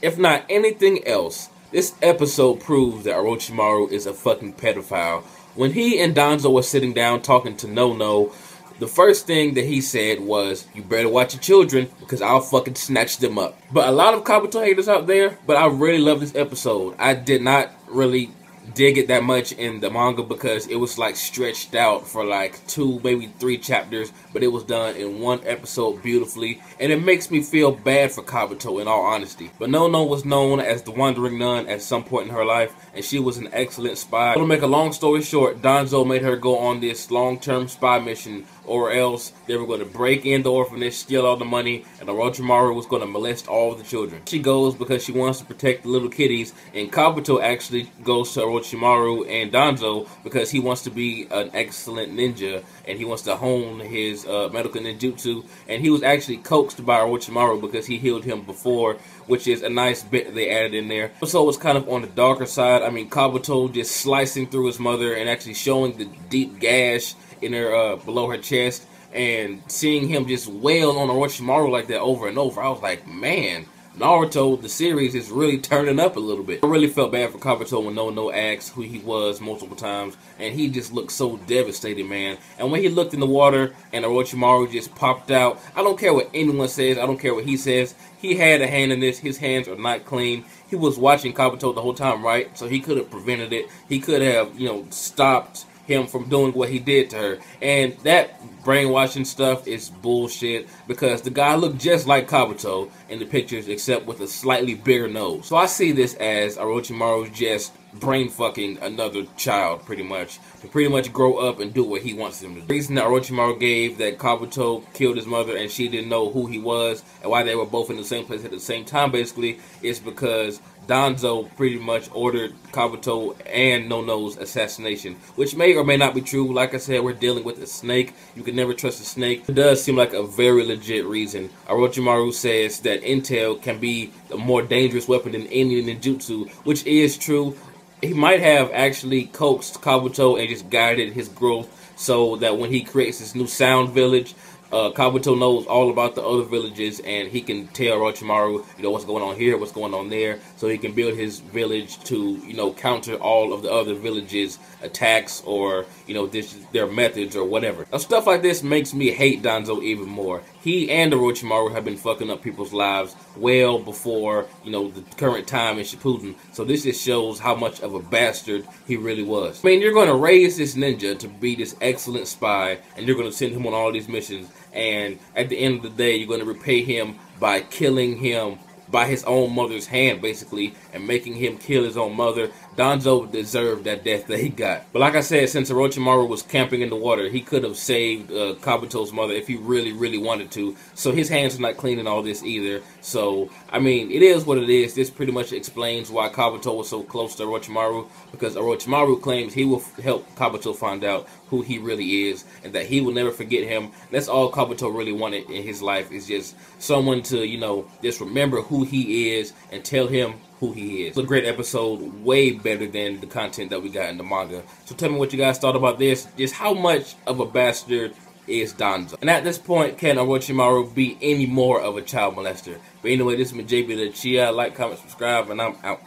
If not anything else, this episode proves that Orochimaru is a fucking pedophile. When he and Danzo were sitting down talking to No, the first thing that he said was, "You better watch your children because I'll fucking snatch them up." But a lot of Kabuto haters out there, but I really love this episode. I did not really dig it that much in the manga because it was like stretched out for like 2, maybe 3 chapters, but it was done in one episode beautifully, and it makes me feel bad for Kabuto in all honesty. But No was known as the Wandering Nun at some point in her life, and she was an excellent spy. To make a long story short, Danzo made her go on this long-term spy mission, or else they were going to break in the orphanage, steal all the money, and Orochimaru was going to molest all of the children. She goes because she wants to protect the little kitties, and Kabuto actually goes to Orochimaru and Danzo because he wants to be an excellent ninja, and he wants to hone his medical ninjutsu, and he was actually coaxed by Orochimaru because he healed him before, which is a nice bit they added in there. So it was kind of on the darker side. I mean, Kabuto just slicing through his mother and actually showing the deep gash in her below her chest, and seeing him just wail on Orochimaru like that over and over. I was like, man, Naruto, the series, is really turning up a little bit. I really felt bad for Kabuto when No asked who he was multiple times, and he just looked so devastated, man. And when he looked in the water and Orochimaru just popped out, I don't care what anyone says, I don't care what he says, he had a hand in this. His hands are not clean. He was watching Kabuto the whole time, right? So he could have prevented it. He could have, you know, stopped him from doing what he did to her. And that brainwashing stuff is bullshit because the guy looked just like Kabuto in the pictures except with a slightly bigger nose. So I see this as Orochimaru just brain fucking another child pretty much to grow up and do what he wants him to do. The reason that Orochimaru gave that Kabuto killed his mother and she didn't know who he was and why they were both in the same place at the same time basically is because Danzo pretty much ordered Kabuto and No's assassination, which may or may not be true. Like I said, we're dealing with a snake. You can never trust a snake. It does seem like a very legit reason. Orochimaru says that intel can be a more dangerous weapon than any ninjutsu, which is true. He might have actually coaxed Kabuto and just guided his growth so that when he creates this new sound village, Kabuto knows all about the other villages, and he can tell Orochimaru, you know, what's going on here, what's going on there, so he can build his village to, you know, counter all of the other villages' attacks or, you know, their methods or whatever. Now, stuff like this makes me hate Danzo even more. He and Orochimaru have been fucking up people's lives well before, you know, the current time in Shippuden. So this just shows how much of a bastard he really was. I mean, you're going to raise this ninja to be this excellent spy, and you're going to send him on all these missions, and at the end of the day, you're going to repay him by killing him by his own mother's hand, basically, and making him kill his own mother. Danzo deserved that death that he got. But like I said, since Orochimaru was camping in the water, he could have saved Kabuto's mother if he really, really wanted to. So his hands are not clean in all this either. So, I mean, it is what it is. This pretty much explains why Kabuto was so close to Orochimaru, because Orochimaru claims he will help Kabuto find out who he really is, and that he will never forget him. That's all Kabuto really wanted in his life, is just someone to, you know, just remember who he is and tell him who he is. It's a great episode, way better than the content that we got in the manga. So tell me what you guys thought about this. Just how much of a bastard is Danzo? And at this point, can Orochimaru be any more of a child molester? But anyway, this is my jbDAuchiha. Like, comment, subscribe, and I'm out.